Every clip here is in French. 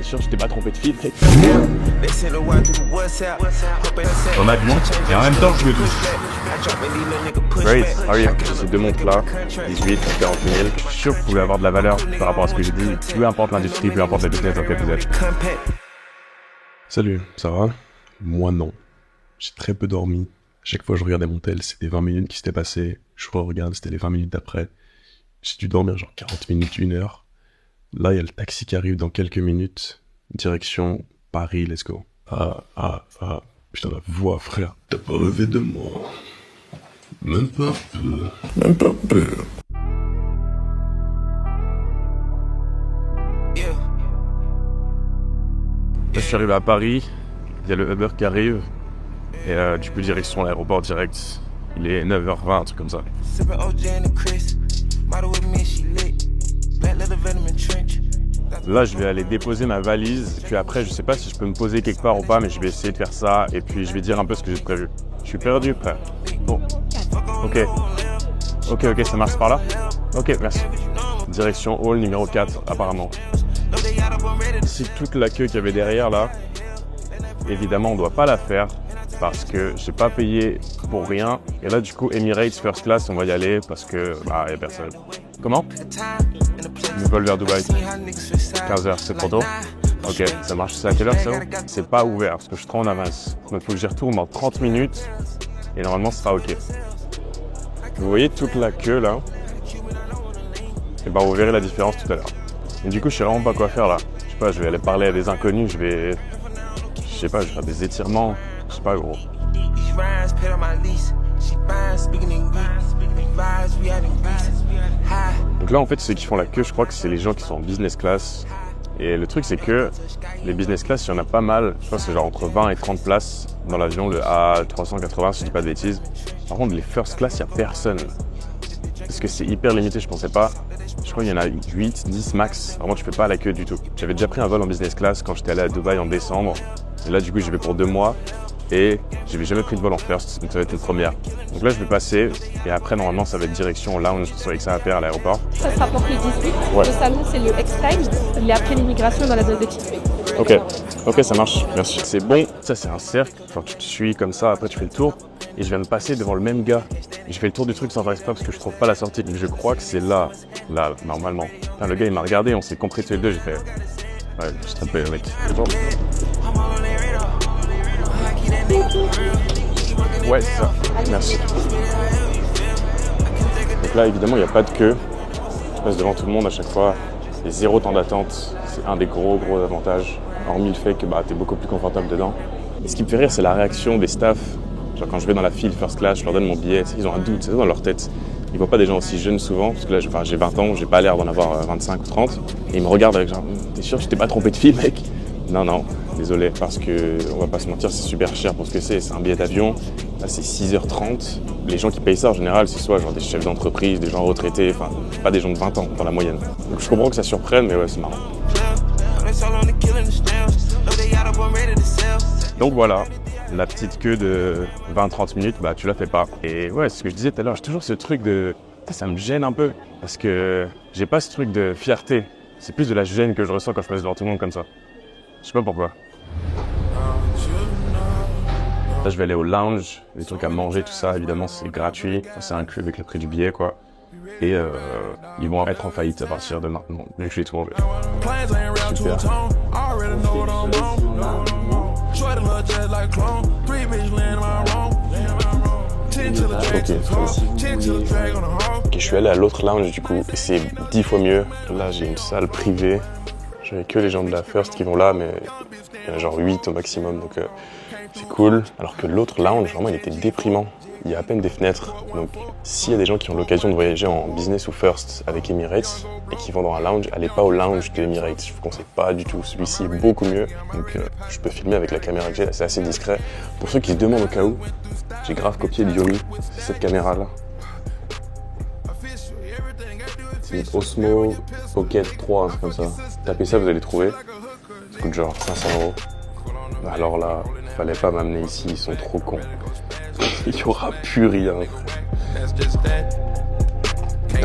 sûr, je t'ai pas trompé de fil, mec. Honnêtement, et en même temps, je le touche. Great, how are you? Ces deux montres là, 18, 40 000. Je suis sûr que vous pouvez avoir de la valeur par rapport à ce que j'ai dit. Peu importe l'industrie, peu importe la business dans laquelle vous êtes. Salut, ça va? Moi non. J'ai très peu dormi. Chaque fois que je regardais mon tel, c'était 20 minutes qui s'étaient passées. Je re-regarde, c'était les 20 minutes d'après. J'ai dû dormir genre 40 minutes, 1 heure. Là, il y a le taxi qui arrive dans quelques minutes. Direction Paris, let's go. Putain, la voix, frère. T'as pas rêvé de moi. Même pas un peu. Même pas un peu. Là, je suis arrivé à Paris. Il y a le Uber qui arrive. Et du coup, direction l'aéroport direct. Il est 9h20, un truc comme ça. Là, je vais aller déposer ma valise. Puis après, je sais pas si je peux me poser quelque part ou pas, mais je vais essayer de faire ça. Et puis, je vais dire un peu ce que j'ai prévu. Je suis perdu, frère. Bon. Ok, ça marche par là? Ok, merci. Direction hall numéro 4, apparemment. C'est toute la queue qu'il y avait derrière, là. Évidemment, on doit pas la faire. Parce que j'ai pas payé pour rien. Et là, du coup, Emirates First Class, on va y aller parce que, y a personne. Comment? Le vol vers Dubaï. 15h, c'est trop tôt? Ok, ça marche. C'est à quelle heure, ça? C'est pas ouvert parce que je suis trop en avance. Donc, il faut que j'y retourne dans 30 minutes. Et normalement, ce sera ok. Vous voyez toute la queue, là? Et vous verrez la différence tout à l'heure. Et du coup, je sais vraiment pas quoi faire, là. Je sais pas, je vais aller parler à des inconnus, je vais faire des étirements. Je sais pas, gros. Donc là, en fait, ceux qui font la queue, je crois que c'est les gens qui sont en business class. Et le truc, c'est que les business class, il y en a pas mal. Je pense que c'est genre entre 20 et 30 places dans l'avion, le A380, si je dis pas de bêtises. Par contre, les first class, il n'y a personne. Parce que c'est hyper limité, je pensais pas. Je crois qu'il y en a 8, 10 max. Vraiment, tu fais pas la queue du tout. J'avais déjà pris un vol en business class quand j'étais allé à Dubaï en décembre. Et là, du coup, j'y vais pour 2 mois. Et j'avais jamais pris de vol en first, donc ça va être une première. Donc là, je vais passer, et après, normalement, ça va être direction au lounge, avec ça à faire à l'aéroport. Ça sera pour les 18. Ouais. Le salon, c'est le X-Time. Il est après l'immigration dans la zone de Kitwe. Ok, ça marche, merci. C'est bon, ça c'est un cercle, genre tu te suis comme ça, après tu fais le tour, et je viens de passer devant le même gars. Et je fais le tour du truc sans faire exprès parce que je trouve pas la sortie. Donc je crois que c'est là, normalement. Enfin, le gars, il m'a regardé, on s'est compris tous les deux, j'ai fait... Ouais, je suis trompé, mec. Ouais, c'est ça. Merci. Donc là, évidemment, il n'y a pas de queue. Je passe devant tout le monde à chaque fois. Il y a 0 temps d'attente. C'est un des gros avantages. Hormis le fait que t'es beaucoup plus confortable dedans. Et ce qui me fait rire, c'est la réaction des staffs. Genre quand je vais dans la file first class, je leur donne mon billet. Ils ont un doute, c'est dans leur tête. Ils voient pas des gens aussi jeunes souvent. Parce que là, j'ai 20 ans, j'ai pas l'air d'en avoir 25 ou 30. Et ils me regardent avec genre, t'es sûr que je t'ai pas trompé de file, mec? Non, désolé, parce que on va pas se mentir, c'est super cher pour ce que c'est un billet d'avion. Là, c'est 6h30. Les gens qui payent ça, en général, c'est soit genre des chefs d'entreprise, des gens retraités, enfin, pas des gens de 20 ans dans la moyenne. Donc je comprends que ça surprenne, mais ouais, c'est marrant. Donc voilà, la petite queue de 20-30 minutes, tu la fais pas. Et ouais, c'est ce que je disais tout à l'heure, j'ai toujours ce truc de... Ça me gêne un peu, parce que j'ai pas ce truc de fierté. C'est plus de la gêne que je ressens quand je passe devant tout le monde comme ça. Je sais pas pourquoi. Là, je vais aller au lounge, des trucs à manger, tout ça, évidemment, c'est gratuit. C'est inclus avec le prix du billet, quoi. Et ils vont être en faillite à partir de maintenant, vu que j'ai tout mangé. Super. Ok, je suis allé à l'autre lounge, du coup, et c'est 10 fois mieux. Là, j'ai une salle privée. J'avais que les gens de la First qui vont là, mais il y en a genre 8 au maximum, donc c'est cool. Alors que l'autre lounge, vraiment, il était déprimant. Il y a à peine des fenêtres. Donc, s'il y a des gens qui ont l'occasion de voyager en business ou First avec Emirates et qui vont dans un lounge, allez pas au lounge de Emirates. Je vous conseille pas du tout. Celui-ci est beaucoup mieux. Donc, je peux filmer avec la caméra que j'ai, c'est assez discret. Pour ceux qui se demandent au cas où, j'ai grave copié de Yomi, c'est cette caméra-là. C'est une Osmo Pocket 3, un truc comme ça. Tapez ça, vous allez trouver. Ça coûte genre 500 €. Alors là, fallait pas m'amener ici, ils sont trop cons. Il y aura plus rien.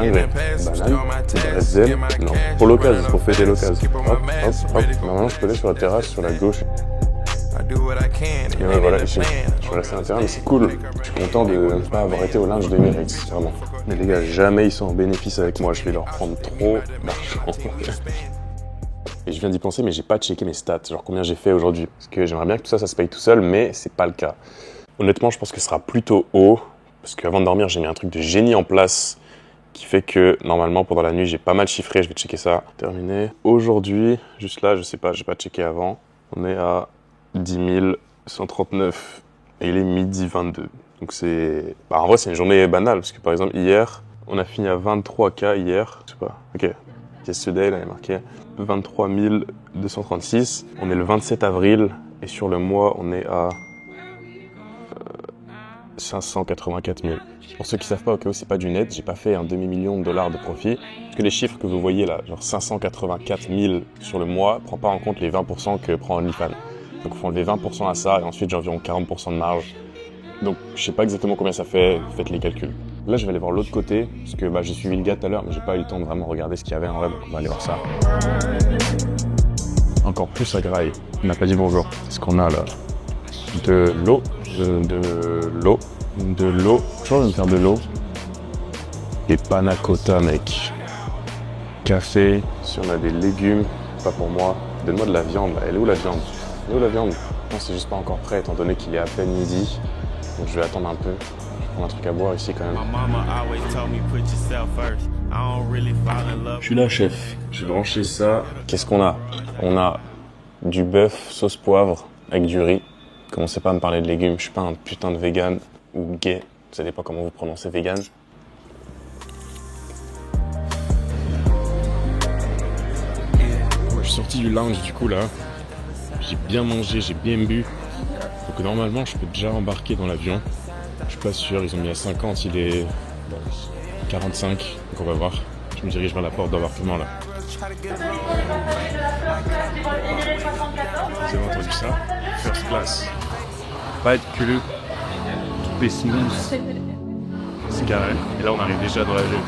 dinguerie. Banane, des Red non, pour l'occasion, pour fêter l'occasion. Hop, hop, hop. Maintenant, je peux aller sur la terrasse, sur la gauche. Et ouais, voilà, je suis resté à l'intérieur, mais c'est cool. Je suis content de ne pas avoir été au linge de Emirates, vraiment. Mais les gars, jamais ils sont en bénéfice avec moi, je vais leur prendre trop d'argent. Et je viens d'y penser, mais j'ai pas checké mes stats, genre combien j'ai fait aujourd'hui. Parce que j'aimerais bien que tout ça se paye tout seul, mais c'est pas le cas. Honnêtement, je pense que ce sera plutôt haut, parce qu'avant de dormir, j'ai mis un truc de génie en place qui fait que normalement pendant la nuit, j'ai pas mal chiffré, je vais checker ça. Terminé. Aujourd'hui, juste là, je sais pas, j'ai pas checké avant, on est à 10 139 et il est midi 22. Donc c'est... en vrai, c'est une journée banale, parce que par exemple, hier, on a fini à 23K hier. Je sais pas, ok. Yesterday, là, il est marqué 23 236. On est le 27 avril et sur le mois, on est à 584 000. Pour ceux qui savent pas, au cas où c'est pas du net, j'ai pas fait un demi-million de dollars de profit. Parce que les chiffres que vous voyez là, genre 584 000 sur le mois, prend pas en compte les 20% que prend OnlyFans. Donc il faut enlever 20% à ça et ensuite j'ai environ 40% de marge. Donc je sais pas exactement combien ça fait, faites les calculs. Là je vais aller voir l'autre côté, parce que j'ai suivi le gars tout à l'heure, mais j'ai pas eu le temps de vraiment regarder ce qu'il y avait en vrai, donc on va aller voir ça. Encore plus à Graille, on n'a pas dit bonjour. Qu'est-ce qu'on a là? De l'eau, de l'eau. Je vais me faire de l'eau. Des panna cotta, mec. Café, si on a des légumes, pas pour moi. Donne-moi de la viande, là. Elle est où la viande? Elle est où la viande? Non, c'est juste pas encore prêt, étant donné qu'il est à peine midi. Donc je vais attendre un peu. Je vais prendre un truc à boire ici quand même. Je suis là, chef. J'ai branché ça. Qu'est-ce qu'on a? On a du bœuf sauce poivre avec du riz. Commencez pas à me parler de légumes, je suis pas un putain de vegan ou gay, ça dépend comment vous prononcez vegan. Moi, je suis sorti du lounge du coup là, j'ai bien mangé, j'ai bien bu, donc normalement je peux déjà embarquer dans l'avion. Je suis pas sûr, ils ont mis à 50, il est 45, donc on va voir. Je me dirige vers la porte d'embarquement là. Vous avez entendu ça? First class. Pas être culé, tout smooth. C'est carré. Et là on arrive déjà dans l'avion.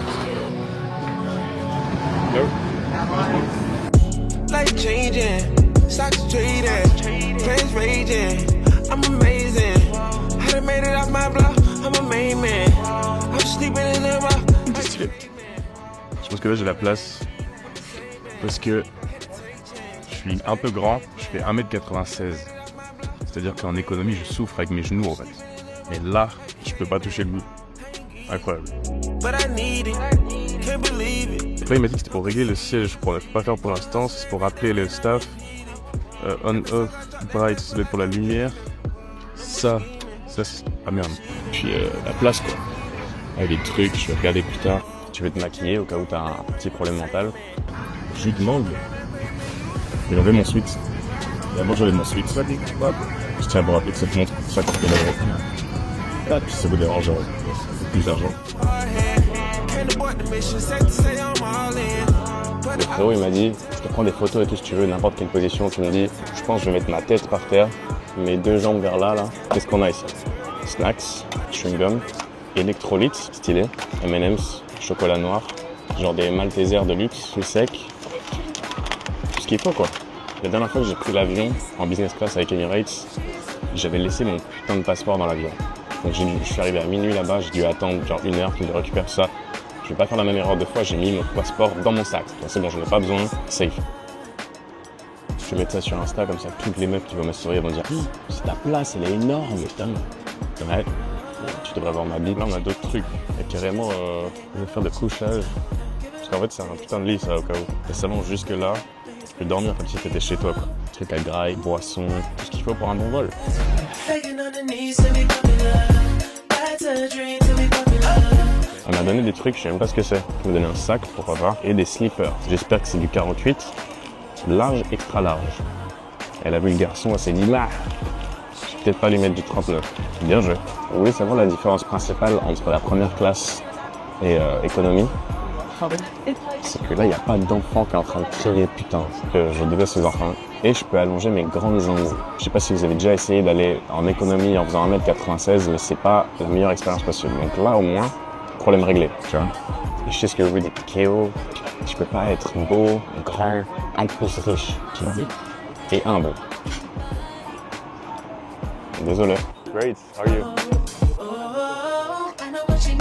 Life changing, stocks trading, plans raging. I'm amazing. I done made it off my block. I'm a main man. I'm sleeping in the rock. Je pense que là j'ai la place parce que je suis un peu grand, je fais 1m96. C'est-à-dire qu'en économie je souffre avec mes genoux en fait. Et là, je peux pas toucher le bout. Incroyable. Après il m'a dit que c'était pour régler le siège, je pourrais pas faire pour l'instant, c'est pour rappeler le staff. On-off, bright, ça doit être pour la lumière. Ça c'est... Ah merde. Puis la place quoi. Avec des trucs, je vais regarder plus tard. Tu veux te maquiller au cas où t'as un petit problème mental. Je lui demande. Il enlevé mon sweat. D'abord j'enlève mon sweat. Je tiens à vous rappeler que cette montre, 50 000 €. Puis ça vous dérange, plus d'argent. Le frérot il m'a dit, je te prends des photos et tout si tu veux, n'importe quelle position. Tu me dis, je pense que je vais mettre ma tête par terre, mes deux jambes vers là. Qu'est-ce qu'on a ici? Snacks, chewing-gum, électrolytes, stylé, M&M's, chocolat noir, genre des Maltesers de luxe, fruits secs, tout ce qu'il faut quoi. La dernière fois que j'ai pris l'avion en business class avec Emirates, j'avais laissé mon putain de passeport dans l'avion. Donc je suis arrivé à minuit là-bas, j'ai dû attendre genre 1 heure qu'il récupère ça. Je vais pas faire la même erreur 2 fois, j'ai mis mon passeport dans mon sac. Donc c'est bon, j'en ai pas besoin, safe. Je vais mettre ça sur Insta, comme ça toutes les meufs qui vont m'assurer vont dire « C'est ta place, elle est énorme, putain !» Ouais, tu devrais voir ma bite. Là on a d'autres trucs, et carrément on va faire de couchage. Parce qu'en fait c'est un putain de lit ça au cas où. Le salon jusque là, tu peux dormir comme si t'étais chez toi quoi. Truc à graille, boisson, tout ce qu'il faut pour un bon vol. Elle m'a donné des trucs, je sais même pas ce que c'est. Elle m'a donné un sac, pourquoi pas, et des slippers. J'espère que c'est du 48, large, extra large. Elle a vu le garçon, elle s'est dit, bah, je vais peut-être pas lui mettre du 39. Bien joué. Vous voulez savoir la différence principale entre la première classe et économie? C'est que là, il n'y a pas d'enfant qui est en train de crier, putain. Je déteste ces enfants. Et je peux allonger mes grandes jambes. Je sais pas si vous avez déjà essayé d'aller en économie en faisant 1m96, mais c'est pas la meilleure expérience possible. Donc là, au moins, problème réglé, tu vois. Je sais ce que vous dites, Kéo. Je peux pas être beau, grand, en plus riche, tu vois. Et humble. Désolé. Great, how are you?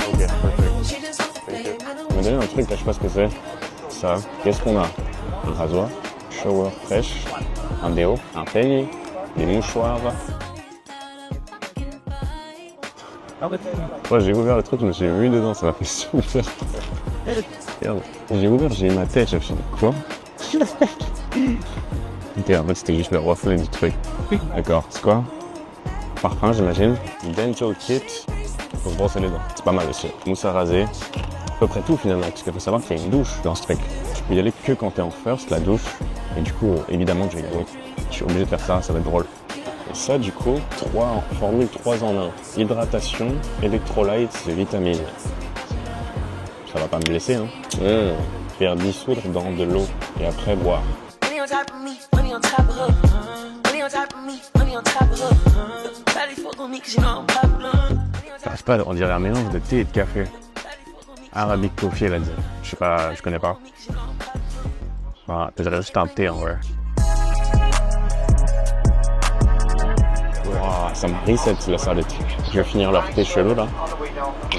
Ok, perfect. Thank you. Tu m'as donné un truc, là, je sais pas ce que c'est. Ça, qu'est-ce qu'on a? Un rasoir, shower fraîche, un déo, un peigne, des mouchoirs. Ouais, j'ai ouvert le truc, je me suis mis dedans, ça m'a fait super. Merde. J'ai ouvert, j'ai eu ma tête, je me suis dit, quoi? Ok, en fait, c'était juste le reflet du truc. D'accord, c'est quoi? Parfum, j'imagine. Dental kit pour se brosser les dents. C'est pas mal aussi. Mousse à raser. À peu près tout finalement, parce qu'il faut savoir qu'il y a une douche dans ce truc. Tu peux y aller que quand t'es en first, la douche. Et du coup, évidemment, je vais y aller. Je suis obligé de faire ça, ça va être drôle. Et ça, du coup, formule 3 en 1. Hydratation, électrolytes et vitamines. Ça va pas me blesser, hein. Faire dissoudre dans de l'eau et après boire. J'arrive pas, on dirait un mélange de thé et de café. Arabic coffee, elle a dit. Je sais pas, je connais pas. Enfin, je dirais juste un thé en vrai. Wow, ça me reset la salle. Je vais finir leur thé chelou là.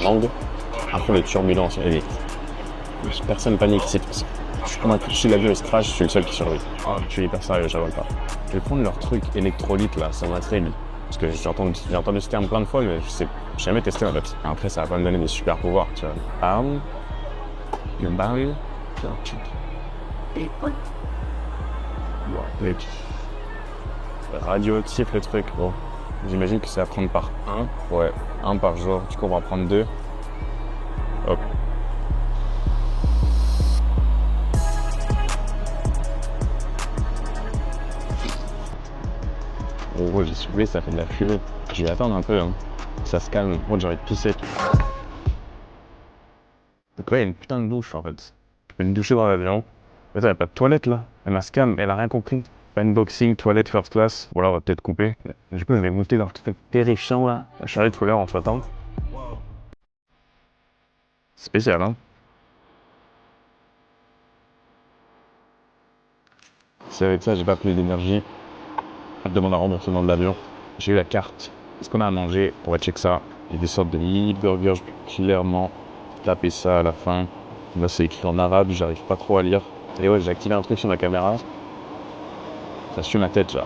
Mangue. Un peu de turbulence. Et personne panique ici. Je suis convaincu que si l'avion se crash, je suis le seul qui survit. Oh, je suis hyper sérieux, j'avale pas. Je vais prendre leur truc électrolyte là, ça m'intrigue. Parce que j'ai entendu ce terme plein de fois, mais je sais jamais testé en fait. Après, ça va pas me donner des super pouvoirs, tu vois. Radioactif le truc, bon. J'imagine que c'est à prendre par 1. Ouais, 1 par jour. Du coup, on va en prendre 2. Hop. Oh, j'ai soulevé, ça fait de la fumée. Je vais attendre un peu, hein. Ça se calme. Moi, j'ai envie de pisser. Donc, ouais, il y a une putain de douche en fait. Je peux me doucher dans l'avion. Mais attends, il n'y a pas de toilette là. Elle m'a scam, elle a rien compris. Pas unboxing, toilette first class. Voilà, on va peut-être couper. Du coup, elle va monter dans le truc terrifiant là. La charrette scolaire en s'attend. Spécial, hein. C'est avec ça, j'ai pas plus d'énergie. Je demande un remboursement de l'avion. J'ai eu la carte. Qu'est-ce qu'on a à manger? On va check ça. Il y a des sortes de mini burgers, je peux clairement taper ça à la fin. Là, c'est écrit en arabe, j'arrive pas trop à lire. Et ouais, j'ai activé un truc sur ma caméra. Ça suit ma tête, là.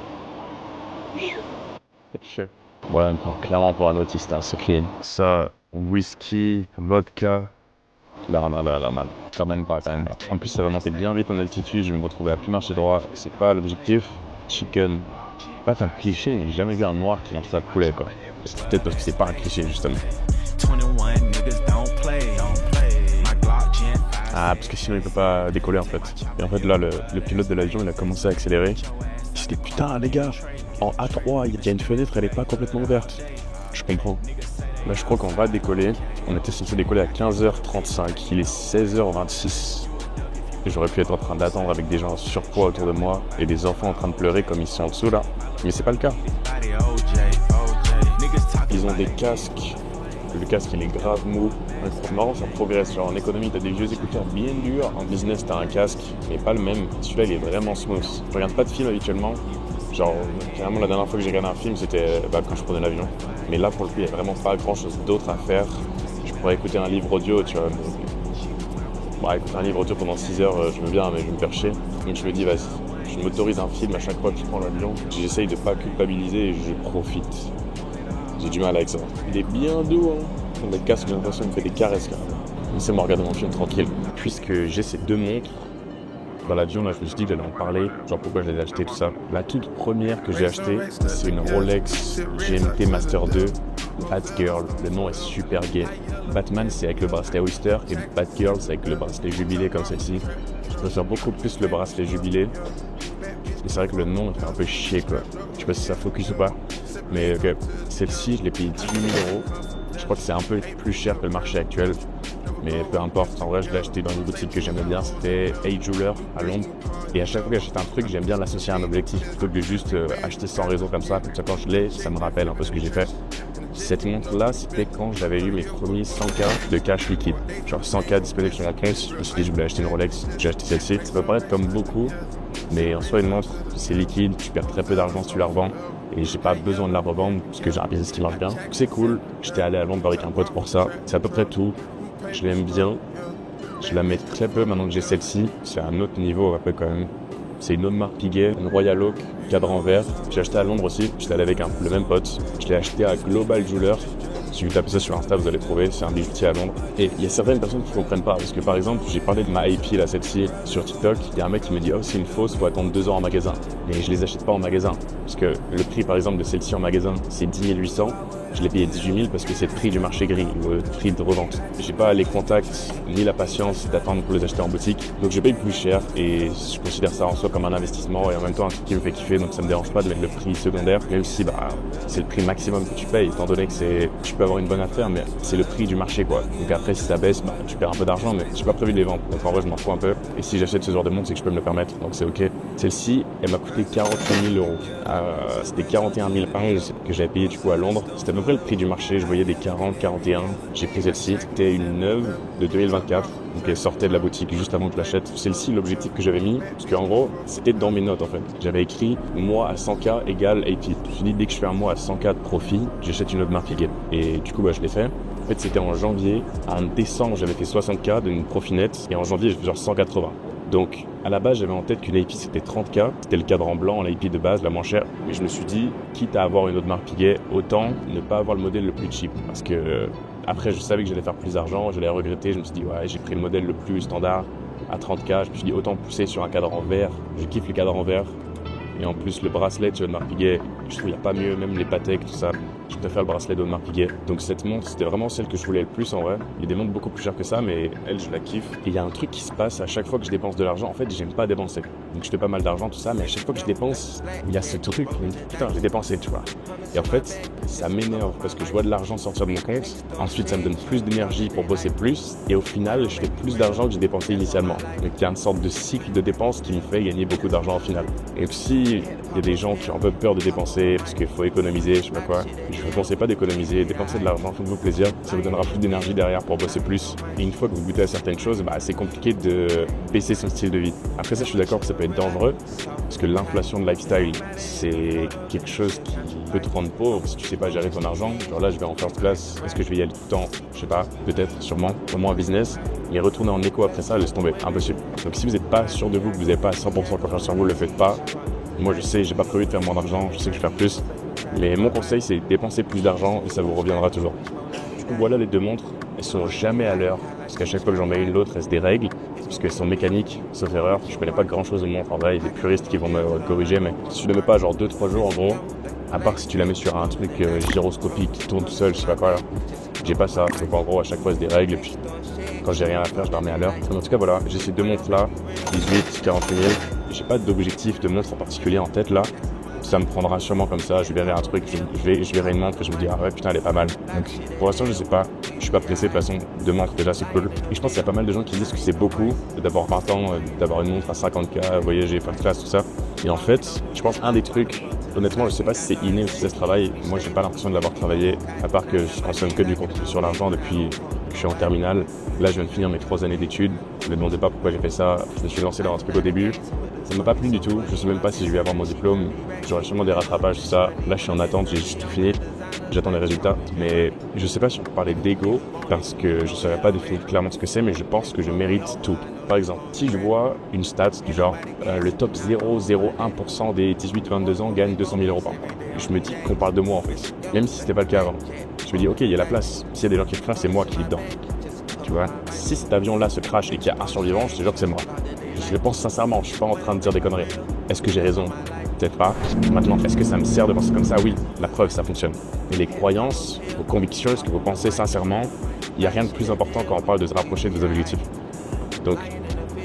Voilà, clairement pour un autiste, hein, c'est clean. Ça, whisky, vodka. La mal. Quand même pas. En plus, ça va monter bien vite en altitude, je vais me retrouver à plus marcher droit. C'est pas l'objectif. Chicken. Pas un cliché, j'ai jamais vu un noir qui lance ça de poulet, quoi. C'est peut-être parce que c'est pas un cliché, justement. Ah, parce que sinon il peut pas décoller en fait. Et en fait là, le pilote de l'avion, il a commencé à accélérer. Je dis putain les gars, en A3, il y a une fenêtre, elle est pas complètement ouverte. Je comprends. Là je crois qu'on va décoller. On était censé décoller à 15h35, il est 16h26. Et j'aurais pu être en train d'attendre avec des gens en surpoids autour de moi et des enfants en train de pleurer comme ils sont en dessous là. Mais c'est pas le cas. Ils ont des casques. Le casque il est grave mou. C'est marrant, ça progresse. Genre en économie t'as des vieux écouteurs bien durs, en business t'as un casque, mais pas le même. Celui-là il est vraiment smooth. Je regarde pas de film habituellement. Genre généralement la dernière fois que j'ai regardé un film c'était quand je prenais l'avion. Mais là pour le coup il y a vraiment pas grand chose d'autre à faire. Je pourrais écouter un livre audio, tu vois. Écouter un livre audio pendant 6 heures, je veux bien, mais je vais me faire chier. Donc je me dis vas-y, je m'autorise un film à chaque fois que je prends l'avion. J'essaye de pas culpabiliser et je profite. J'ai du mal avec ça. Il est bien doux, hein. Le casque, j'ai l'impression qu'il me fait des caresses quand même. Laissez-moi regarder mon film tranquille. Puisque j'ai ces 2 montres, dans l'avion, là, je me suis dit que j'allais en parler. Genre pourquoi je les ai achetées, tout ça. La toute première que j'ai achetée, c'est une Rolex GMT Master 2 Batgirl. Le nom est super gay. Batman, c'est avec le bracelet Oyster et Batgirl, c'est avec le bracelet Jubilé comme celle-ci. Je préfère beaucoup plus le bracelet Jubilé. Et c'est vrai que le nom, il fait un peu chier, quoi. Je sais pas si ça focus ou pas. Mais ok, celle-ci, je l'ai payée 18 000 €. Je crois que c'est un peu plus cher que le marché actuel. Mais peu importe, en vrai, je l'ai acheté dans une boutique que j'aimais bien. C'était A Jeweler à Londres. Et à chaque fois que j'achète un truc, j'aime bien l'associer à un objectif plutôt que de juste acheter sans raison comme ça. Comme ça, quand je l'ai, ça me rappelle un peu ce que j'ai fait. Cette montre-là, c'était quand j'avais eu mes premiers 100K de cash liquide. Genre 100K disponibles sur la caisse, je me suis dit je voulais acheter une Rolex, j'ai acheté celle-ci. Ça peut paraître comme beaucoup, mais en soi une montre, c'est liquide, tu perds très peu d'argent si tu la revends. Et j'ai pas besoin de la revendre parce que j'ai un business qui marche bien. Donc c'est cool, j'étais allé à Londres avec un pote pour ça. C'est à peu près tout, je l'aime bien. Je la mets très peu maintenant que j'ai celle-ci, c'est un autre niveau un peu quand même. C'est une Audemars Piguet, une Royal Oak, cadran vert. J'ai acheté à Londres aussi, j'étais allé avec le même pote. Je l'ai acheté à Global Jeweler. Si vous tapez ça sur Insta, vous allez trouver, c'est un bijoutier à Londres. Et il y a certaines personnes qui ne comprennent pas, parce que par exemple, j'ai parlé de ma IP, là, celle-ci, sur TikTok. Il y a un mec qui me dit « Oh, c'est une fausse, faut attendre 2 ans en magasin. » Mais je les achète pas en magasin, parce que le prix, par exemple, de celle-ci en magasin, c'est 10 800. Je l'ai payé 18 000 parce que c'est le prix du marché gris, le prix de revente. J'ai pas les contacts ni la patience d'attendre pour les acheter en boutique, donc je paye plus cher et je considère ça en soi comme un investissement et en même temps un truc qui me fait kiffer, donc ça me dérange pas de mettre le prix secondaire, même si c'est le prix maximum que tu payes, étant donné que tu peux avoir une bonne affaire, mais c'est le prix du marché quoi. Donc après si ça baisse, tu perds un peu d'argent, mais j'ai pas prévu de les vendre, donc en vrai je m'en fous un peu. Et si j'achète ce genre de montre, c'est que je peux me le permettre, donc c'est ok. Celle-ci, elle m'a coûté 48 000 €. C'était 41 000 pounds que j'avais payé du coup à Londres. C'était à peu près le prix du marché, je voyais des 40, 41. J'ai pris celle-ci, c'était une neuve de 2024, donc elle sortait de la boutique juste avant que je l'achète. Celle-ci, l'objectif que j'avais mis, parce qu'en gros, c'était dans mes notes en fait. J'avais écrit mois à 100K égale AP. Je me suis dit, dès que je fais un mois à 100K de profit, j'achète une Audemars Piguet. Et du coup, je l'ai fait. En fait, c'était en janvier. En décembre, j'avais fait 60K d'une profit net, et en janvier, j'ai fait genre 180. Donc, à la base, j'avais en tête qu'une AP c'était 30K. C'était le cadran blanc, l'AP de base, la moins chère. Mais je me suis dit, quitte à avoir une Audemars Piguet, autant ne pas avoir le modèle le plus cheap. Parce que après, je savais que j'allais faire plus d'argent, j'allais regretter. Je me suis dit, ouais, j'ai pris le modèle le plus standard à 30K. Je me suis dit, autant pousser sur un cadran vert. Je kiffe le cadran vert. Et en plus, le bracelet de Audemars Piguet, je trouve qu'il n'y a pas mieux, même les Patek, tout ça. Je préfère le bracelet d'Audemars Piguet. Donc cette montre, c'était vraiment celle que je voulais le plus en vrai. Il y a des montres beaucoup plus chères que ça, mais elle, je la kiffe. Et il y a un truc qui se passe à chaque fois que je dépense de l'argent. En fait, j'aime pas dépenser. Donc je fais pas mal d'argent, tout ça, mais à chaque fois que je dépense, il y a ce truc. Putain, j'ai dépensé, tu vois. Et en fait, ça m'énerve parce que je vois de l'argent sortir de mon compte. Ensuite, ça me donne plus d'énergie pour bosser plus. Et au final, je fais plus d'argent que j'ai dépensé initialement. Donc il y a une sorte de cycle de dépenses qui me fait gagner beaucoup d'argent au final. Et aussi, il y a des gens qui ont un peu peur de dépenser parce qu'il faut économiser, je sais pas quoi. Je ne conseille pas d'économiser, dépenser de l'argent, faites-vous plaisir. Ça vous donnera plus d'énergie derrière pour bosser plus. Et une fois que vous goûtez à certaines choses, c'est compliqué de baisser son style de vie. Après ça, je suis d'accord que ça peut être dangereux parce que l'inflation de lifestyle, c'est quelque chose qui peut te rendre pauvre si tu sais pas gérer ton argent. Genre là, je vais en first class, est-ce que je vais y aller tout le temps? Je sais pas, peut-être, sûrement, au moins en business. Mais retourner en éco après ça, laisse tomber, impossible. Donc si vous n'êtes pas sûr de vous, que vous n'avez pas 100% confiance sur vous, le faites pas. Moi, je sais, j'ai pas prévu de faire moins d'argent, je sais que je vais faire plus. Mais mon conseil, c'est dépenser plus d'argent et ça vous reviendra toujours. Du coup, voilà les deux montres. Elles sont jamais à l'heure. Parce qu'à chaque fois que j'en mets une, l'autre, elles se dérèglent. Parce qu'elles sont mécaniques, sauf erreur. Je connais pas grand chose de montre en vrai. Il y a des puristes qui vont me corriger. Mais si tu ne le mets pas genre 2-3 jours en gros, à part si tu la mets sur un truc gyroscopique qui tourne tout seul, je sais pas quoi là. J'ai pas ça. Donc en gros, à chaque fois, elles se dérèglent. Et puis quand j'ai rien à faire, je la remets à l'heure. En tout cas, voilà. J'ai ces deux montres là. 18, 48 000. J'ai pas d'objectif de montre en particulier en tête là. Ça me prendra sûrement comme ça, je verrai un truc, je verrai une montre et je me dis ah ouais putain elle est pas mal. Donc pour l'instant je sais pas, je suis pas pressé de toute façon, 2 montres déjà c'est cool. Et je pense qu'il y a pas mal de gens qui disent que c'est beaucoup d'avoir 20 ans, d'avoir une montre à 50K, voyager, faire classe, tout ça. Et en fait, je pense un des trucs, honnêtement je sais pas si c'est inné ou si ça se travaille, moi j'ai pas l'impression de l'avoir travaillé, à part que je consomme que du contenu sur l'argent depuis que je suis en terminale. Là je viens de finir mes 3 années d'études, je me demandais pas pourquoi j'ai fait ça, je me suis lancé dans un truc au début. Ça m'a pas plu du tout, je sais même pas si je vais avoir mon diplôme, j'aurai sûrement des rattrapages, tout ça. Là je suis en attente, j'ai juste tout fini, j'attends les résultats. Mais je sais pas si on peut parler d'ego, parce que je saurais pas définir clairement ce que c'est, mais je pense que je mérite tout. Par exemple, si je vois une stat du genre le top 0,01% des 18-22 ans gagne 200 000 € par mois, je me dis qu'on parle de moi en fait, même si c'était pas le cas avant. Je me dis ok, il y a la place, s'il y a des gens qui le font, c'est moi qui est dedans. Tu vois, si cet avion-là se crache et qu'il y a un survivant, je te jure que c'est moi. Je le pense sincèrement, je suis pas en train de dire des conneries. Est-ce que j'ai raison? Peut-être pas. Maintenant, est-ce que ça me sert de penser comme ça? Oui, la preuve, ça fonctionne. Et les croyances, vos convictions, ce que vous pensez sincèrement, il n'y a rien de plus important quand on parle de se rapprocher de vos objectifs. Donc,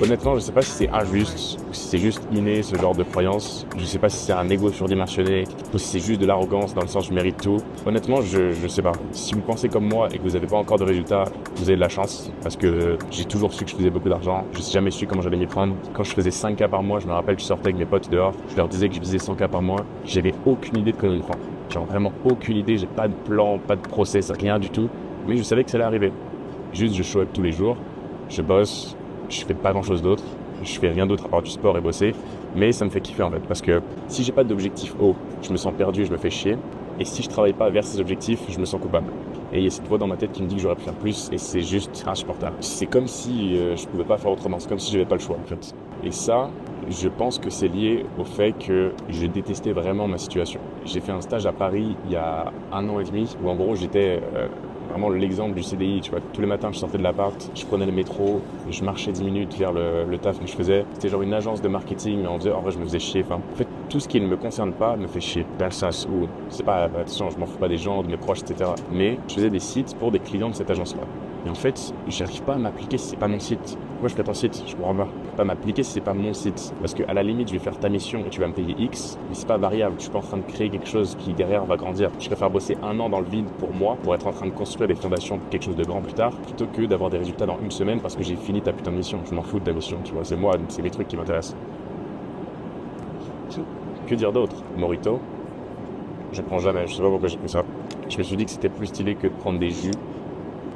Honnêtement, je sais pas si c'est injuste ou si c'est juste inné ce genre de croyance. Je sais pas si c'est un ego surdimensionné ou si c'est juste de l'arrogance dans le sens je mérite tout. Honnêtement, je sais pas. Si vous pensez comme moi et que vous avez pas encore de résultats, vous avez de la chance parce que j'ai toujours su que je faisais beaucoup d'argent. Je n'ai jamais su comment j'allais m'y prendre. Quand je faisais 5K par mois, je me rappelle que je sortais avec mes potes dehors. Je leur disais que je faisais 100K par mois. J'avais aucune idée de comment m'y prendre. Genre vraiment aucune idée. J'ai pas de plan, pas de process, rien du tout. Mais je savais que ça allait arriver. Juste, je show up tous les jours. Je bosse. Je fais pas grand chose d'autre, je fais rien d'autre à part du sport et bosser, mais ça me fait kiffer en fait, parce que si j'ai pas d'objectif haut, je me sens perdu, je me fais chier, et si je travaille pas vers ces objectifs, je me sens coupable. Et il y a cette voix dans ma tête qui me dit que j'aurais pu faire plus, et c'est juste insupportable. C'est comme si je pouvais pas faire autrement, c'est comme si j'avais pas le choix en fait. Et ça, je pense que c'est lié au fait que je détestais vraiment ma situation. J'ai fait un stage à Paris il y a 1 an et demi, où en gros j'étais... vraiment l'exemple du CDI, tu vois. Tous les matins, je sortais de l'appart, je prenais le métro, je marchais 10 minutes vers le taf que je faisais. C'était genre une agence de marketing, mais en vrai, je me faisais chier. Enfin, en fait, tout ce qui ne me concerne pas me fait chier. Dans le sens où, c'est pas, attention, je m'en fous pas des gens, de mes proches, etc. Mais je faisais des sites pour des clients de cette agence-là. Et en fait, j'arrive pas à m'appliquer si c'est pas mon site. Pourquoi je fais ton site? Je comprends pas. Je peux pas m'appliquer si c'est pas mon site. Parce qu'à la limite, je vais faire ta mission et tu vas me payer X, mais c'est pas variable. Je suis pas en train de créer quelque chose qui derrière va grandir. Je préfère bosser 1 an dans le vide pour moi, pour être en train de construire les fondations de quelque chose de grand plus tard, plutôt que d'avoir des résultats dans 1 semaine parce que j'ai fini ta putain de mission. Je m'en fous de ta mission, tu vois. C'est moi, c'est mes trucs qui m'intéressent. Que dire d'autre? Morito, je prends jamais. Je sais pas pourquoi j'ai pris ça. Je me suis dit que c'était plus stylé que de prendre des jus.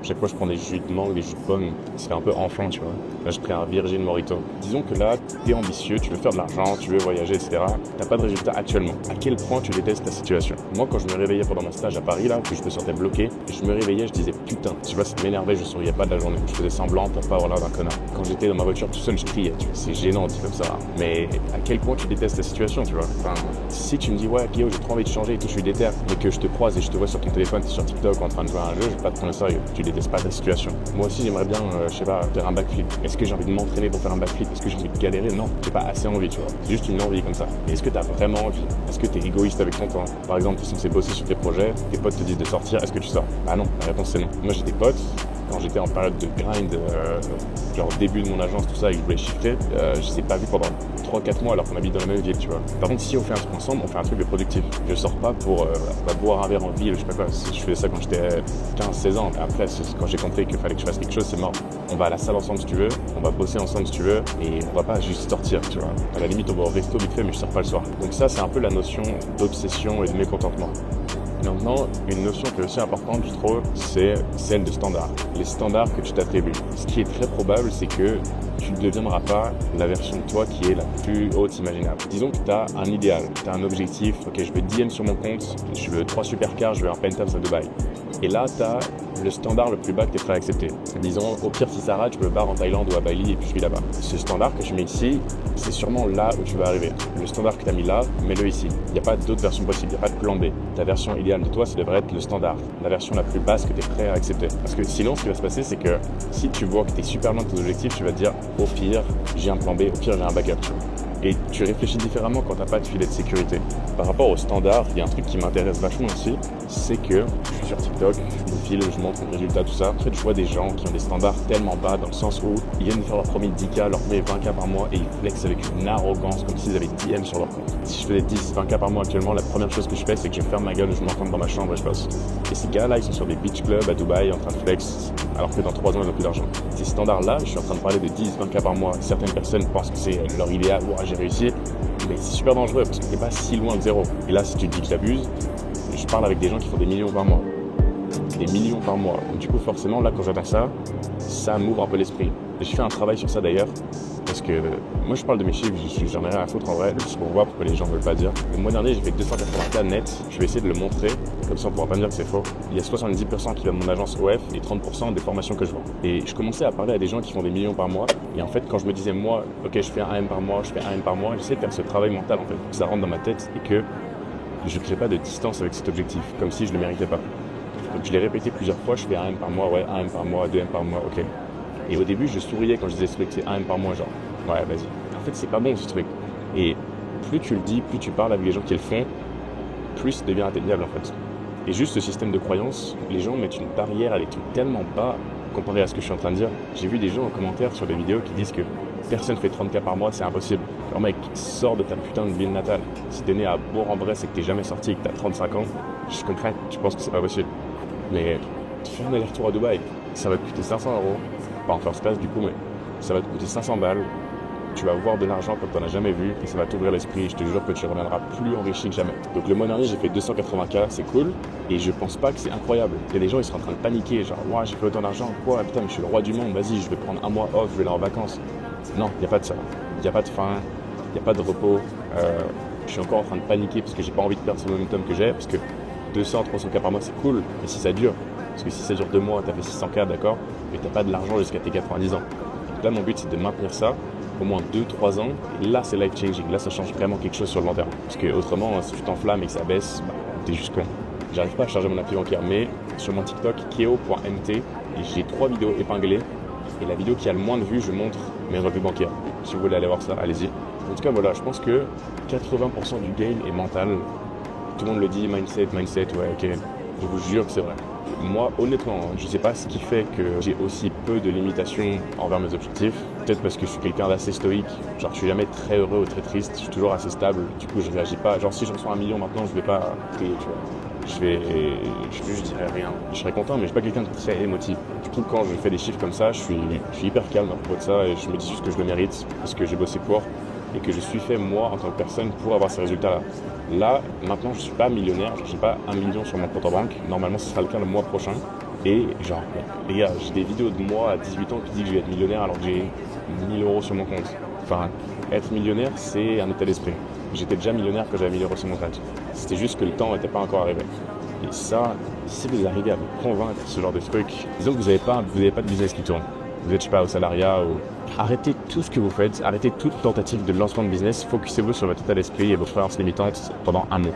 Chaque fois, je prends des jus de mangue, des jus de pomme. C'est un peu enfant, tu vois. Là, je prends un Virgin Morito. Disons que là, t'es ambitieux, tu veux faire de l'argent, tu veux voyager, etc. T'as pas de résultat actuellement. À quel point tu détestes ta situation? Moi, quand je me réveillais pendant mon stage à Paris, là, que je me sentais bloqué, je me réveillais, je disais putain. Tu vois, ça m'énervait, je souriais pas de la journée. Je faisais semblant pour pas avoir l'air d'un connard. Quand j'étais dans ma voiture tout seul, je criais. Tu vois, c'est gênant, dit comme ça. Mais à quel point tu détestes ta situation, tu vois? Enfin, si tu me dis ouais, Guillaume, j'ai trop envie de changer et tout, je suis déter, mais que je te croise et je te vois sur ton téléphone, t'es sur TikTok en train de jouer à un jeu, je vais pas te prendre au sérieux. Tu détestes pas ta situation. Moi aussi, j'aimerais bien, je sais pas, faire un backflip. Est-ce que j'ai envie de m'entraîner pour faire un backflip? Est-ce que j'ai envie de galérer? Non, j'ai pas assez envie, tu vois. C'est juste une envie comme ça. Et est-ce que t'as vraiment envie? Est-ce que t'es égoïste avec ton temps? Par exemple, tu es censé bosser sur tes projets, tes potes te disent de sortir, est-ce que tu sors? Bah non, la réponse c'est non. Moi j'ai des potes, quand j'étais en période de grind, genre début de mon agence, tout ça, et que je voulais shifter, je les ai pas vus pendant 3-4 mois alors qu'on habite dans la même ville, tu vois. Par contre, si on fait un truc ensemble, on fait un truc de productif. Je sors pas pour boire un verre en ville, je sais pas quoi. Je faisais ça quand j'étais 15-16 ans. Après, quand j'ai compris qu'il fallait que je fasse quelque chose, c'est mort. On va à la salle ensemble si tu veux, on va bosser ensemble si tu veux, et on va pas juste sortir, tu vois. À la limite, on va au resto vite fait, mais je sors pas le soir. Donc ça, c'est un peu la notion d'obsession et de mécontentement. Maintenant, une notion qui est aussi importante, je trouve, c'est celle de standard. Les standards que tu t'attribues. Ce qui est très probable, c'est que tu ne deviendras pas la version de toi qui est la plus haute imaginable. Disons que tu as un idéal, tu as un objectif, ok, je veux 10 M sur mon compte, je veux 3 supercars, je veux un penthouse à Dubaï. Et là, tu as le standard le plus bas que tu es prêt à accepter. Disons, au pire, si ça rate, je me barre en Thaïlande ou à Bali et puis je vis là-bas. Ce standard que tu mets ici, c'est sûrement là où tu vas arriver. Le standard que tu as mis là, mets-le ici. Il n'y a pas d'autre version possible, il n'y a pas de plan B. Ta version idéale de toi, ça devrait être le standard, la version la plus basse que tu es prêt à accepter. Parce que sinon, ce qui va se passer, c'est que si tu vois que tu es super loin de tes objectifs, tu vas te dire, au pire, j'ai un plan B, au pire, j'ai un backup. Et tu réfléchis différemment quand t'as pas de filet de sécurité. Par rapport aux standards, il y a un truc qui m'intéresse vachement aussi, c'est que je suis sur TikTok, je me file, je montre mes résultats, tout ça. En fait, je vois des gens qui ont des standards tellement bas dans le sens où ils viennent de faire leur premier 10K, leur premier 20K par mois et ils flexent avec une arrogance comme s'ils avaient 10 M sur leur compte. Si je faisais 10-20K par mois actuellement, la première chose que je fais, c'est que je ferme ma gueule, je m'enferme dans ma chambre et je bosse. Et ces gars-là, ils sont sur des beach clubs à Dubaï en train de flex, alors que dans 3 ans, ils n'ont plus d'argent. Ces standards-là, je suis en train de parler de 10-20K par mois. Certaines personnes pensent que c'est leur idéal, j'ai réussi. Mais c'est super dangereux parce que t'es pas si loin de zéro. Et là, si tu te dis que j'abuse, je parle avec des gens qui font des millions par mois. Des millions par mois. Donc, du coup, forcément, là, quand j'entends ça, ça m'ouvre un peu l'esprit. Et je fais un travail sur ça d'ailleurs. Parce que moi, je parle de mes chiffres, j'en ai rien à foutre en vrai. Juste pour voir pourquoi les gens veulent pas dire. Le mois dernier, j'ai fait 280K net. Je vais essayer de le montrer. Comme ça, on pourra pas me dire que c'est faux. Il y a 70% qui viennent de mon agence OF et 30% des formations que je vends. Et je commençais à parler à des gens qui font des millions par mois. Et en fait, quand je me disais, moi, ok, je fais 1 M par mois, je fais 1 M par mois, j'essaie de faire ce travail mental en fait. Que ça rentre dans ma tête et que je crée pas de distance avec cet objectif. Comme si je le méritais pas. Donc je l'ai répété plusieurs fois, je fais 1 M par mois, ouais, 1 M par mois, 2 M par mois, ok. Et au début, je souriais quand je disais ce truc, c'est 1 M par mois, genre, ouais, vas-y. En fait, c'est pas bon ce truc. Et plus tu le dis, plus tu parles avec les gens qui le font, plus ça devient atteignable en fait. Et juste ce système de croyance, les gens mettent une barrière à des trucs tellement bas comparé à ce que je suis en train de dire. J'ai vu des gens en commentaire sur des vidéos qui disent que Personne fait 30K par mois, c'est impossible. Alors mec, sors de ta putain de ville natale. Si t'es né à Bourg-en-Bresse et que t'es jamais sorti et que t'as 35 ans, je comprends, je pense que c'est pas possible. Mais faire un aller-retour à Dubaï, ça va te coûter 500€. Pas en first class du coup, mais ça va te coûter 500 balles. Tu vas voir de l'argent comme t'en as jamais vu et ça va t'ouvrir l'esprit. Je te jure que tu reviendras plus enrichi que jamais. Donc le mois dernier, j'ai fait 280K, c'est cool. Et je pense pas que c'est incroyable. Il y a des gens, ils sont en train de paniquer. Genre, ouais, j'ai fait autant d'argent. Quoi, putain, mais je suis le roi du monde. Vas-y, je vais prendre un mois off, je vais aller en vacances. Non, il n'y a pas de ça. Il n'y a pas de faim, il n'y a pas de repos. Je suis encore en train de paniquer parce que j'ai pas envie de perdre ce momentum que j'ai. Parce que 200, 300K par mois, c'est cool. Mais si ça dure, parce que si ça dure 2 mois, t'as fait 600K, d'accord, mais t'as pas de l'argent jusqu'à tes 90 ans. Donc là, mon but, c'est de maintenir ça au moins 2-3 ans. Et là, c'est life changing. Là, ça change vraiment quelque chose sur le long terme. Parce que autrement, si tu t'enflammes et que ça baisse, bah, t'es juste con. J'arrive pas à charger mon appli bancaire, mais sur mon TikTok, keo.mt, j'ai 3 vidéos épinglées. Et la vidéo qui a le moins de vues, je montre mes revenus bancaires. Si vous voulez aller voir ça, allez-y. En tout cas, voilà, je pense que 80% du game est mental. Tout le monde le dit, mindset, ouais, ok. Je vous jure que c'est vrai. Moi, honnêtement, je sais pas ce qui fait que j'ai aussi peu de limitations envers mes objectifs. Peut-être parce que je suis quelqu'un d'assez stoïque. Genre, je suis jamais très heureux ou très triste. Je suis toujours assez stable. Du coup, je réagis pas. Genre, si je reçois 1 million maintenant, je vais pas crier, tu vois. Je dirais rien. Je serais content, mais je suis pas quelqu'un de très émotif. Du coup, quand je fais des chiffres comme ça, je suis hyper calme à propos de ça et je me dis juste que je le mérite parce que j'ai bossé pour et que je suis fait moi en tant que personne pour avoir ces résultats-là. Là, maintenant, je suis pas millionnaire, j'ai pas 1 million sur mon compte en banque. Normalement, ce sera le cas le mois prochain. Et genre, les gars, j'ai des vidéos de moi à 18 ans qui disent que je vais être millionnaire alors que j'ai 1000€ sur mon compte. Enfin, être millionnaire, c'est un état d'esprit. J'étais déjà millionnaire quand j'avais 1000€ sur mon compte. C'était juste que le temps n'était pas encore arrivé. Et ça, si vous arrivez à vous convaincre de ce genre de truc, disons que vous n'avez pas de business qui tourne. Vous êtes, je sais pas, au salariat ou... Arrêtez tout ce que vous faites, arrêtez toute tentative de lancement de business, focussez-vous sur votre état d'esprit et vos croyances limitantes pendant un mois.